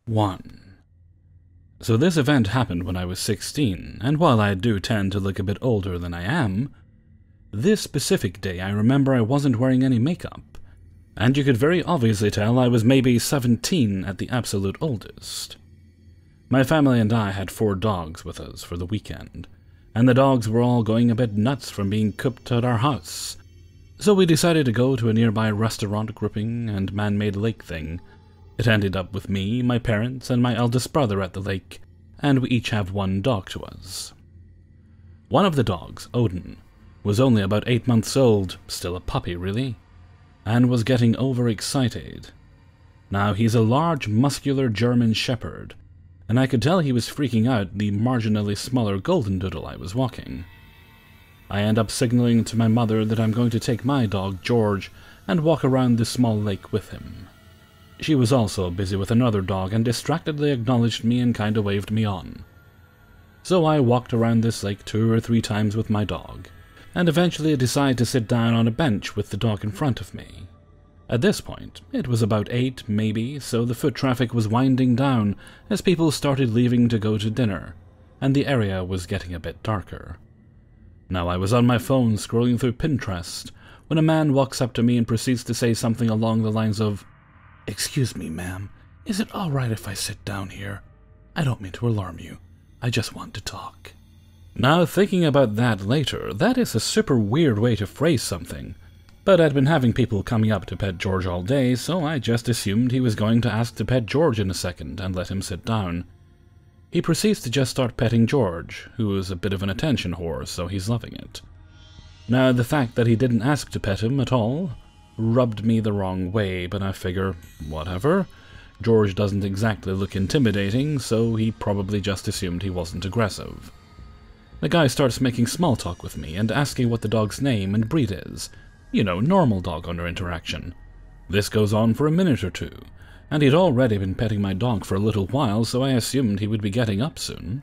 1. So this event happened when I was 16, and while I do tend to look a bit older than I am, this specific day I remember I wasn't wearing any makeup, and you could very obviously tell I was maybe 17 at the absolute oldest. My family and I had 4 dogs with us for the weekend, and the dogs were all going a bit nuts from being cooped at our house, so we decided to go to a nearby restaurant grouping and man-made lake thing. It ended up with me, my parents, and my eldest brother at the lake, and we each have 1 dog to us. One of the dogs, Odin, was only about 8 months old, still a puppy really, and was getting overexcited. Now he's a large, muscular German shepherd, and I could tell he was freaking out the marginally smaller golden doodle I was walking. I end up signaling to my mother that I'm going to take my dog, George, and walk around the small lake with him. She was also busy with another dog and distractedly acknowledged me and kinda waved me on. So I walked around this lake 2 or 3 times with my dog, and eventually decided to sit down on a bench with the dog in front of me. At this point, it was about 8 maybe, so the foot traffic was winding down as people started leaving to go to dinner, and the area was getting a bit darker. Now I was on my phone scrolling through Pinterest when a man walks up to me and proceeds to say something along the lines of, "Excuse me, ma'am, is it all right if I sit down here? I don't mean to alarm you. I just want to talk." Now, thinking about that later, that is a super weird way to phrase something, but I'd been having people coming up to pet George all day, so I just assumed he was going to ask to pet George in a second and let him sit down. He proceeds to just start petting George, who is a bit of an attention whore, so he's loving it. Now, the fact that he didn't ask to pet him at all rubbed me the wrong way, but I figure, whatever. George doesn't exactly look intimidating, so he probably just assumed he wasn't aggressive. The guy starts making small talk with me and asking what the dog's name and breed is. You know, normal dog owner interaction. This goes on for a minute or 2, and he'd already been petting my dog for a little while, so I assumed he would be getting up soon.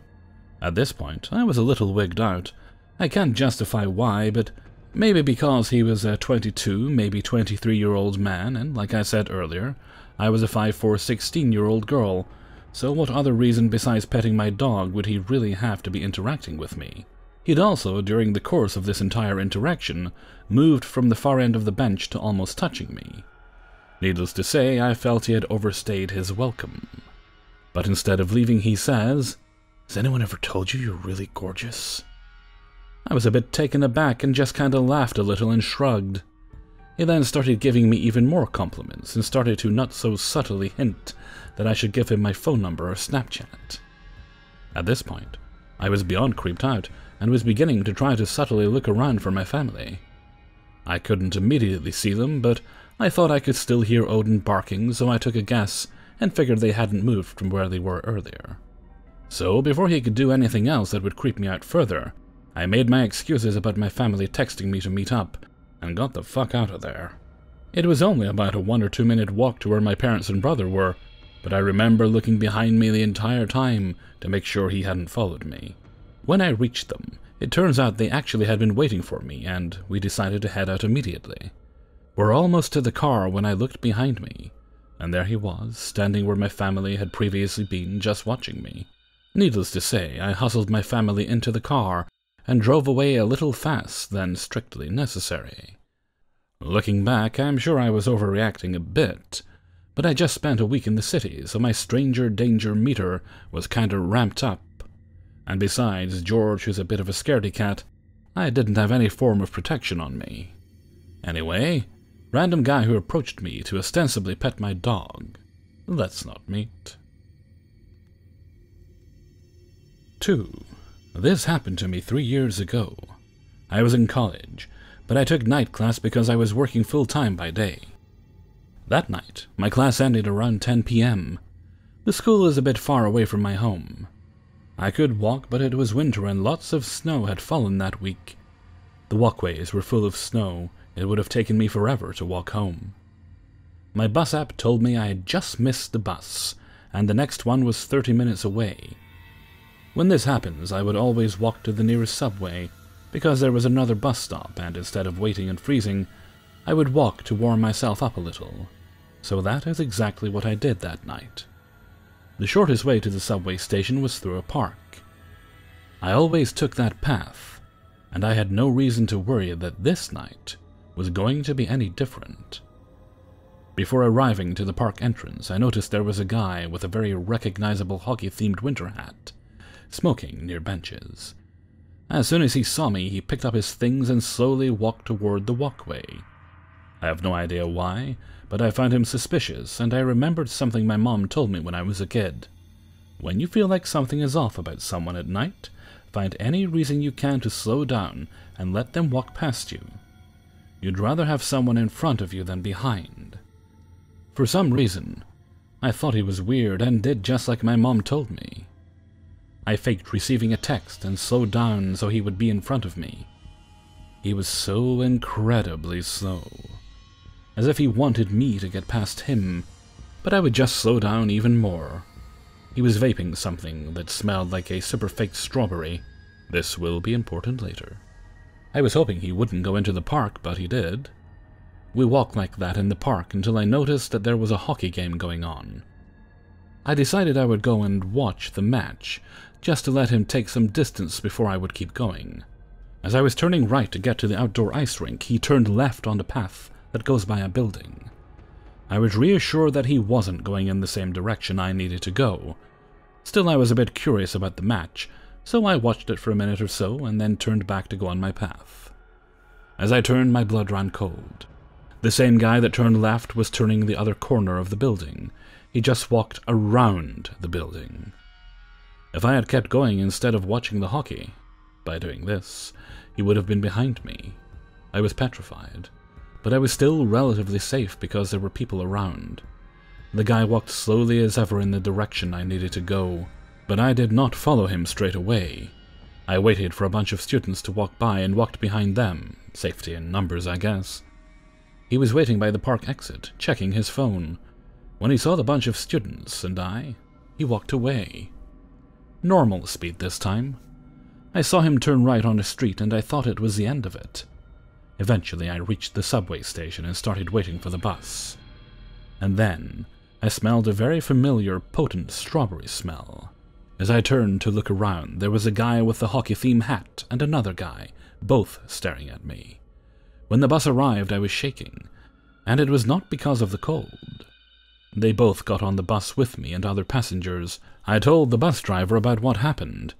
At this point, I was a little wigged out. I can't justify why, but maybe because he was a 22, maybe 23-year-old man, and like I said earlier, I was a 5'4", 16-year-old girl, so what other reason besides petting my dog would he really have to be interacting with me? He'd also, during the course of this entire interaction, moved from the far end of the bench to almost touching me. Needless to say, I felt he had overstayed his welcome. But instead of leaving, he says, "Has anyone ever told you you're really gorgeous?" I was a bit taken aback and just kinda laughed a little and shrugged. He then started giving me even more compliments and started to not so subtly hint that I should give him my phone number or Snapchat. At this point, I was beyond creeped out and was beginning to try to subtly look around for my family. I couldn't immediately see them, but I thought I could still hear Odin barking, so I took a guess and figured they hadn't moved from where they were earlier. So, before he could do anything else that would creep me out further, I made my excuses about my family texting me to meet up, and got the fuck out of there. It was only about a 1 or 2 minute walk to where my parents and brother were, but I remember looking behind me the entire time to make sure he hadn't followed me. When I reached them, it turns out they actually had been waiting for me, and we decided to head out immediately. We're almost to the car when I looked behind me, and there he was, standing where my family had previously been, just watching me. Needless to say, I hustled my family into the car and drove away a little fast than strictly necessary. Looking back, I'm sure I was overreacting a bit, but I just spent a week in the city, so my stranger danger meter was kinda ramped up. And besides, George, who's a bit of a scaredy cat, I didn't have any form of protection on me. Anyway, random guy who approached me to ostensibly pet my dog. Let's not meet. 2. This happened to me 3 years ago. I was in college, but I took night class because I was working full-time by day. That night, my class ended around 10 p.m. The school is a bit far away from my home. I could walk, but it was winter and lots of snow had fallen that week. The walkways were full of snow. It would have taken me forever to walk home. My bus app told me I had just missed the bus, and the next one was 30 minutes away. When this happens, I would always walk to the nearest subway, because there was another bus stop, and instead of waiting and freezing, I would walk to warm myself up a little. So that is exactly what I did that night. The shortest way to the subway station was through a park. I always took that path, and I had no reason to worry that this night was going to be any different. Before arriving to the park entrance, I noticed there was a guy with a very recognizable hockey-themed winter hat, smoking near benches. As soon as he saw me, he picked up his things and slowly walked toward the walkway. I have no idea why, but I found him suspicious, and I remembered something my mom told me when I was a kid. When you feel like something is off about someone at night, find any reason you can to slow down and let them walk past you. You'd rather have someone in front of you than behind. For some reason, I thought he was weird and did just like my mom told me. I faked receiving a text and slowed down so he would be in front of me. He was so incredibly slow, as if he wanted me to get past him, but I would just slow down even more. He was vaping something that smelled like a super fake strawberry. This will be important later. I was hoping he wouldn't go into the park, but he did. We walked like that in the park until I noticed that there was a hockey game going on. I decided I would go and watch the match, just to let him take some distance before I would keep going. As I was turning right to get to the outdoor ice rink, he turned left on the path that goes by a building. I was reassured that he wasn't going in the same direction I needed to go. Still, I was a bit curious about the match, so I watched it for a minute or so and then turned back to go on my path. As I turned, my blood ran cold. The same guy that turned left was turning the other corner of the building. He just walked around the building. If I had kept going instead of watching the hockey, by doing this, he would have been behind me. I was petrified, but I was still relatively safe because there were people around. The guy walked slowly as ever in the direction I needed to go, but I did not follow him straight away. I waited for a bunch of students to walk by and walked behind them. Safety in numbers, I guess. He was waiting by the park exit, checking his phone. When he saw the bunch of students and he walked away. Normal speed this time. I saw him turn right on the street and I thought it was the end of it. Eventually I reached the subway station and started waiting for the bus. And then I smelled a very familiar, potent strawberry smell. As I turned to look around, there was a guy with the hockey-themed hat and another guy, both staring at me. When the bus arrived, I was shaking, and it was not because of the cold. They both got on the bus with me and other passengers. I told the bus driver about what happened.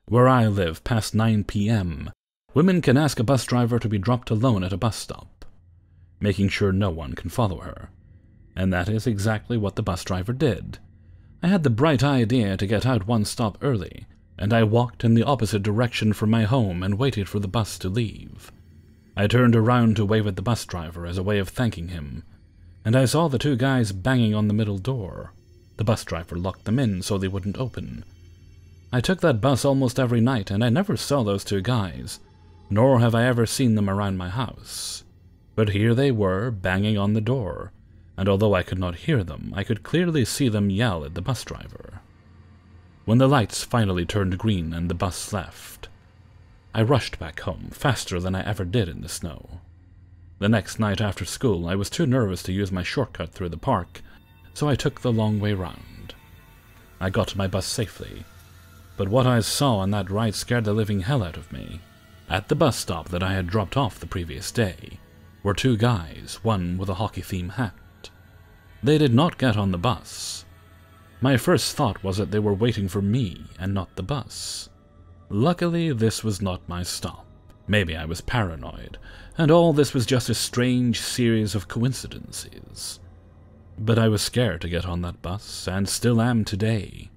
Where I live, past 9 p.m., women can ask a bus driver to be dropped alone at a bus stop, making sure no one can follow her. And that is exactly what the bus driver did. I had the bright idea to get out one stop early, and I walked in the opposite direction from my home and waited for the bus to leave. I turned around to wave at the bus driver as a way of thanking him, and I saw the two guys banging on the middle door. The bus driver locked them in so they wouldn't open. I took that bus almost every night, and I never saw those two guys, nor have I ever seen them around my house. But here they were, banging on the door, and although I could not hear them, I could clearly see them yell at the bus driver. When the lights finally turned green and the bus left, I rushed back home faster than I ever did in the snow. The next night after school, I was too nervous to use my shortcut through the park, so I took the long way round. I got to my bus safely, but what I saw on that ride scared the living hell out of me. At the bus stop that I had dropped off the previous day were two guys, one with a hockey-themed hat. They did not get on the bus. My first thought was that they were waiting for me and not the bus. Luckily, this was not my stop. Maybe I was paranoid, and all this was just a strange series of coincidences. But I was scared to get on that bus, and still am today.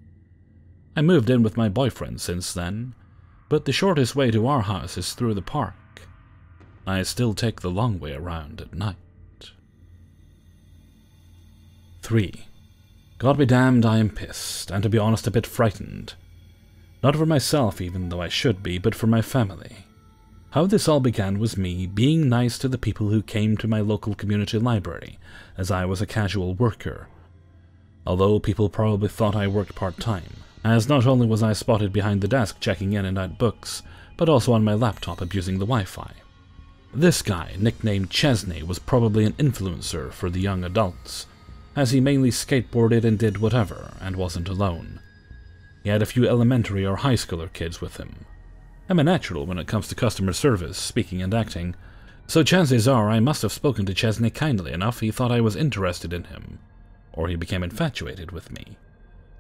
I moved in with my boyfriend since then, but the shortest way to our house is through the park. I still take the long way around at night. 3. God be damned, I am pissed, and to be honest a bit frightened. Not for myself even though I should be, but for my family. How this all began was me being nice to the people who came to my local community library, as I was a casual worker. Although people probably thought I worked part-time, as not only was I spotted behind the desk checking in and out books, but also on my laptop abusing the Wi-Fi. This guy, nicknamed Chesney, was probably an influencer for the young adults. as he mainly skateboarded and did whatever, and wasn't alone. He had a few elementary or high schooler kids with him. I'm a natural when it comes to customer service, speaking and acting, so chances are I must have spoken to Chesney kindly enough he thought I was interested in him, or he became infatuated with me.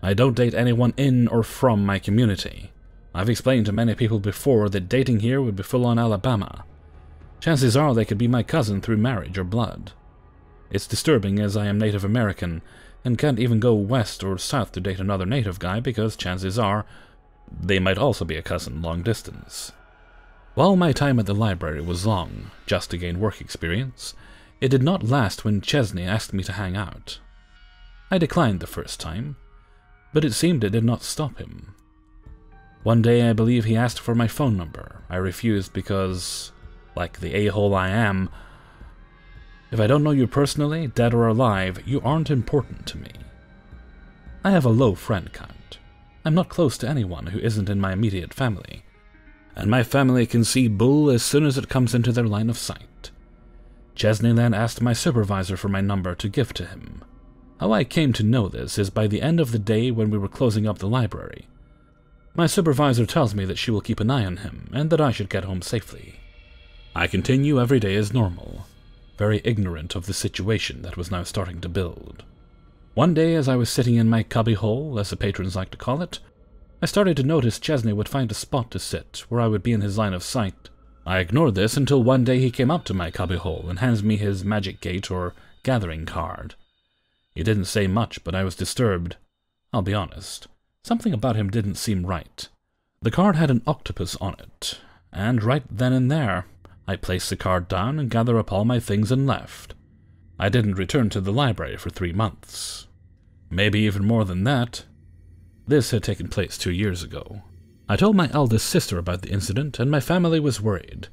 I don't date anyone in or from my community. I've explained to many people before that dating here would be full-on Alabama. Chances are they could be my cousin through marriage or blood. It's disturbing as I am Native American, and can't even go west or south to date another native guy because chances are they might also be a cousin long distance. While my time at the library was long, just to gain work experience, it did not last when Chesney asked me to hang out. I declined the first time, but it seemed it did not stop him. One day I believe he asked for my phone number. I refused because, like the a-hole I am, if I don't know you personally, dead or alive, you aren't important to me. I have a low friend count. I'm not close to anyone who isn't in my immediate family, and my family can see bull as soon as it comes into their line of sight. Chesney then asked my supervisor for my number to give to him. How I came to know this is by the end of the day when we were closing up the library. My supervisor tells me that she will keep an eye on him, and that I should get home safely. I continue every day as normal, very ignorant of the situation that was now starting to build. One day, as I was sitting in my cubbyhole, as the patrons like to call it, I started to notice Chesney would find a spot to sit where I would be in his line of sight. I ignored this until one day he came up to my cubbyhole and hands me his magic gate or gathering card. He didn't say much, but I was disturbed. I'll be honest. Something about him didn't seem right. The card had an octopus on it, and right then and there, I placed the card down and gathered up all my things and left. I didn't return to the library for 3 months. Maybe even more than that. This had taken place 2 years ago. I told my eldest sister about the incident, and my family was worried.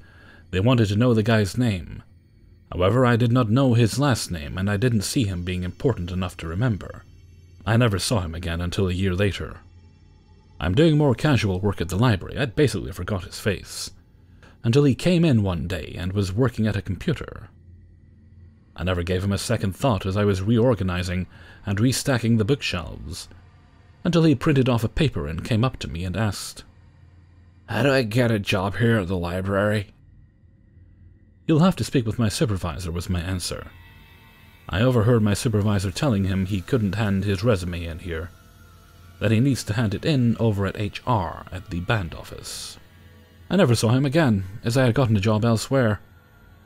They wanted to know the guy's name. However, I did not know his last name, and I didn't see him being important enough to remember. I never saw him again until a year later. I'm doing more casual work at the library. I'd basically forgot his face, until he came in one day and was working at a computer. I never gave him a second thought as I was reorganizing and restacking the bookshelves, until he printed off a paper and came up to me and asked, "How do I get a job here at the library?" "You'll have to speak with my supervisor," was my answer. I overheard my supervisor telling him he couldn't hand his resume in here, that he needs to hand it in over at HR at the band office. I never saw him again, as I had gotten a job elsewhere.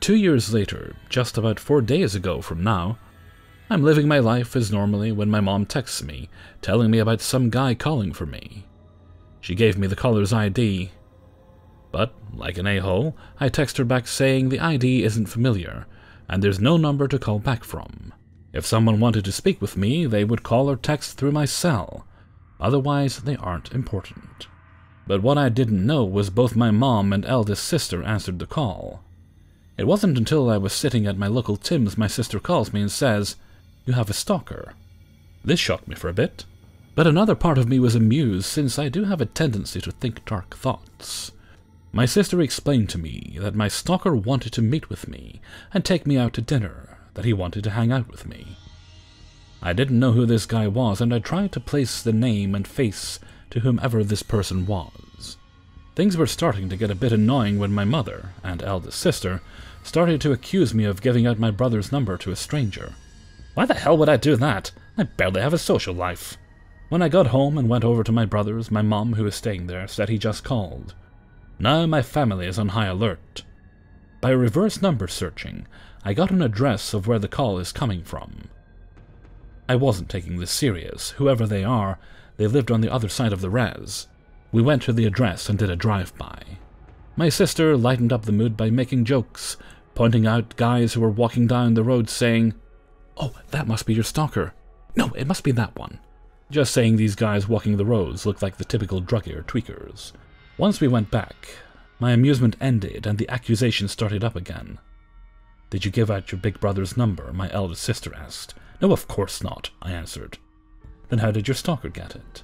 2 years later, just about 4 days ago from now, I'm living my life as normally when my mom texts me, telling me about some guy calling for me. She gave me the caller's ID, but, like an a-hole, I text her back saying the ID isn't familiar, and there's no number to call back from. If someone wanted to speak with me, they would call or text through my cell. Otherwise, they aren't important. But what I didn't know was both my mom and eldest sister answered the call. It wasn't until I was sitting at my local Tim's my sister calls me and says, "You have a stalker." This shocked me for a bit, but another part of me was amused since I do have a tendency to think dark thoughts. My sister explained to me that my stalker wanted to meet with me and take me out to dinner, that he wanted to hang out with me. I didn't know who this guy was, and I tried to place the name and face to whomever this person was. Things were starting to get a bit annoying when my mother and eldest sister started to accuse me of giving out my brother's number to a stranger. Why the hell would I do that? I barely have a social life. When I got home and went over to my brother's, my mom, who was staying there, said he just called. Now my family is on high alert. By reverse number searching, I got an address of where the call is coming from. I wasn't taking this serious. Whoever they are, they lived on the other side of the res. We went to the address and did a drive-by. My sister lightened up the mood by making jokes, pointing out guys who were walking down the road saying, "Oh, that must be your stalker. No, it must be that one." Just saying these guys walking the roads looked like the typical druggie or tweakers. Once we went back, my amusement ended and the accusation started up again. "Did you give out your big brother's number?" my eldest sister asked. "No, of course not," I answered. "Then how did your stalker get it?"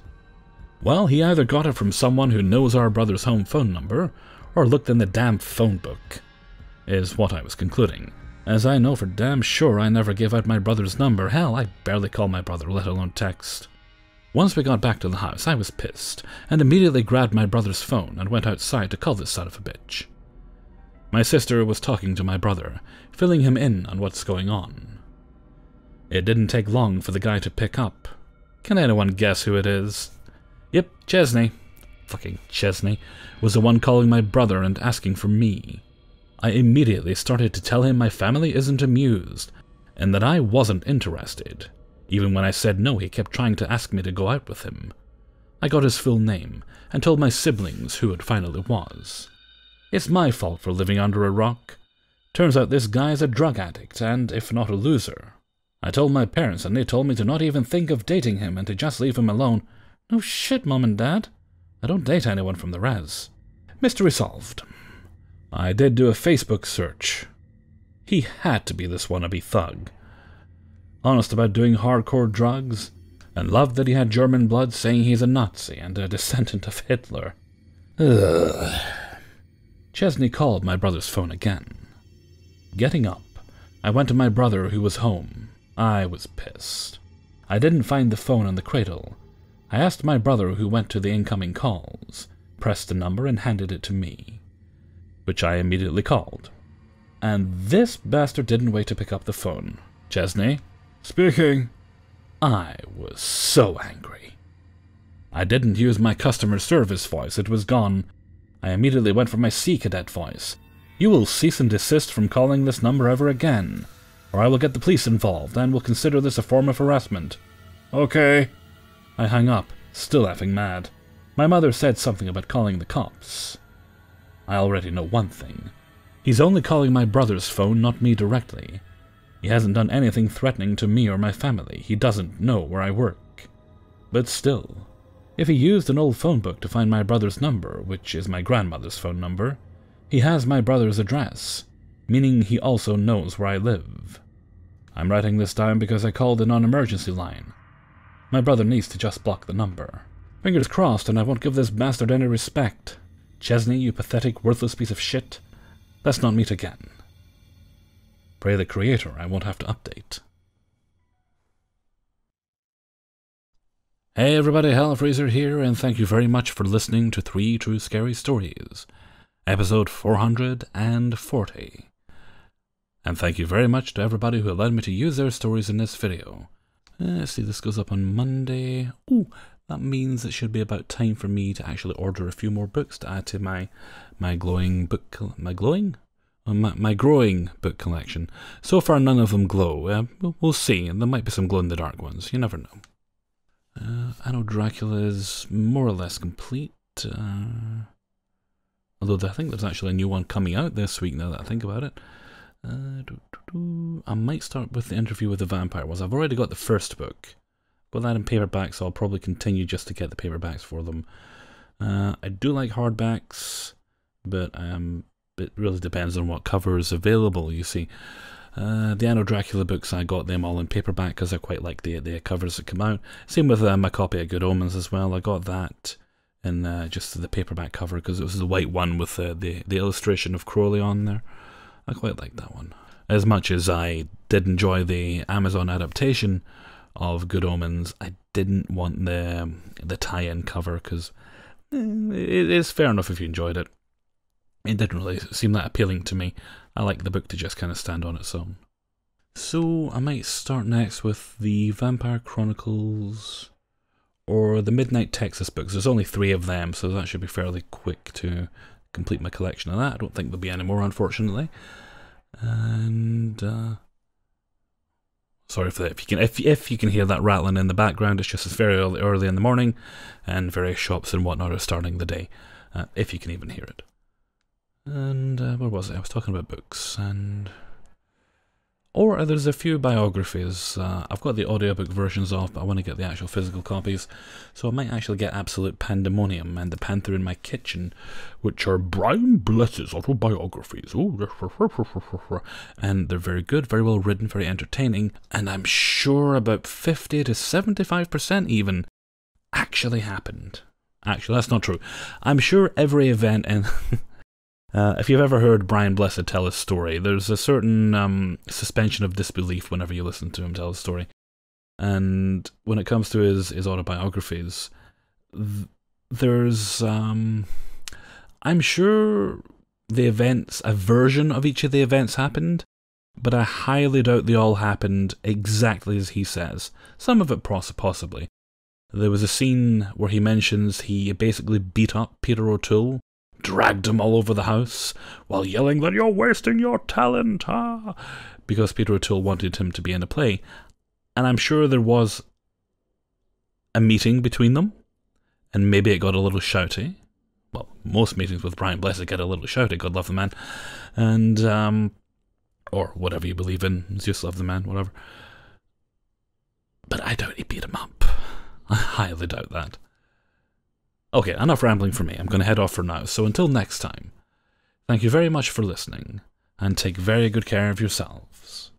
"Well, he either got it from someone who knows our brother's home phone number, or looked in the damn phone book," is what I was concluding, as I know for damn sure I never gave out my brother's number. Hell, I barely call my brother, let alone text. Once we got back to the house, I was pissed, and immediately grabbed my brother's phone and went outside to call this son of a bitch. My sister was talking to my brother, filling him in on what's going on. It didn't take long for the guy to pick up. Can anyone guess who it is? Yep, Chesney. Fucking Chesney was the one calling my brother and asking for me. I immediately started to tell him my family isn't amused, and that I wasn't interested. Even when I said no, he kept trying to ask me to go out with him. I got his full name, and told my siblings who it finally was. It's my fault for living under a rock. Turns out this guy's a drug addict, and if not a loser. I told my parents, and they told me to not even think of dating him and to just leave him alone. No shit, Mom and Dad. I don't date anyone from the res. Mystery solved. I did do a Facebook search. He had to be this wannabe thug. Honest about doing hardcore drugs, and loved that he had German blood, saying he's a Nazi and a descendant of Hitler. Ugh. Chesney called my brother's phone again. Getting up, I went to my brother who was home. I was pissed. I didn't find the phone in the cradle. I asked my brother who went to the incoming calls, pressed the number and handed it to me, which I immediately called. And this bastard didn't wait to pick up the phone. Chesney? Speaking. I was so angry. I didn't use my customer service voice, it was gone. I immediately went for my Sea Cadet voice. You will cease and desist from calling this number ever again, or I will get the police involved and will consider this a form of harassment. Okay. I hung up, still effing mad. My mother said something about calling the cops. I already know one thing. He's only calling my brother's phone, not me directly. He hasn't done anything threatening to me or my family. He doesn't know where I work. But still, if he used an old phone book to find my brother's number, which is my grandmother's phone number, he has my brother's address, meaning he also knows where I live. I'm writing this down because I called the non-emergency line. My brother needs to just block the number. Fingers crossed, and I won't give this bastard any respect. Chesney, you pathetic, worthless piece of shit. Let's not meet again. Pray the Creator I won't have to update. Hey everybody, Hellfreezer here, and thank you very much for listening to 3 True Scary Stories, episode 440. And thank you very much to everybody who allowed me to use their stories in this video. Let's see, this goes up on Monday. Ooh, that means it should be about time for me to actually order a few more books to add to my growing book collection. So far, none of them glow. We'll see, and there might be some glow-in-the-dark ones. You never know. I know Dracula is more or less complete. Although I think there's actually a new one coming out this week, now that I think about it. I might start with the Interview with the Vampire ones. I've already got the first book. Got that in paperback, so I'll probably continue just to get the paperbacks for them. I do like hardbacks, but it really depends on what cover is available, you see. The Anno Dracula books, I got them all in paperback because I quite like the covers that come out. Same with my copy of Good Omens as well. I got that in just the paperback cover because it was the white one with the illustration of Crowley on there. I quite like that one. As much as I did enjoy the Amazon adaptation of Good Omens, I didn't want the tie-in cover because it is fair enough if you enjoyed it. It didn't really seem that appealing to me. I like the book to just kind of stand on its own. So I might start next with the Vampire Chronicles or the Midnight Texas books. There's only 3 of them, so that should be fairly quick to complete my collection of that. I don't think there'll be any more, unfortunately. And sorry for that. If you can hear that rattling in the background, it's just it's very early in the morning, and various shops and whatnot are starting the day. If you can even hear it. And where was I? I was talking about books, or there's a few biographies. I've got the audiobook versions of, but I want to get the actual physical copies, so I might actually get Absolute Pandemonium and The Panther in My Kitchen, which are Brian Bless's autobiographies. And they're very good, very well written, very entertaining, and I'm sure about 50 to 75% even actually happened. Actually, that's not true. I'm sure every event in If you've ever heard Brian Blessed tell his story, there's a certain suspension of disbelief whenever you listen to him tell his story. And when it comes to his autobiographies, there's, I'm sure the events, a version of each of the events happened, but I highly doubt they all happened exactly as he says. Some of it possibly. There was a scene where he mentions he basically beat up Peter O'Toole, dragged him all over the house, while yelling that you're wasting your talent, because Peter O'Toole wanted him to be in a play. And I'm sure there was a meeting between them, and maybe it got a little shouty. Well, most meetings with Brian Blessed get a little shouty, God love the man. And, or whatever you believe in, just love the man, whatever. But I doubt he beat him up. I highly doubt that. Okay, enough rambling for me. I'm going to head off for now. So until next time, thank you very much for listening, and take very good care of yourselves.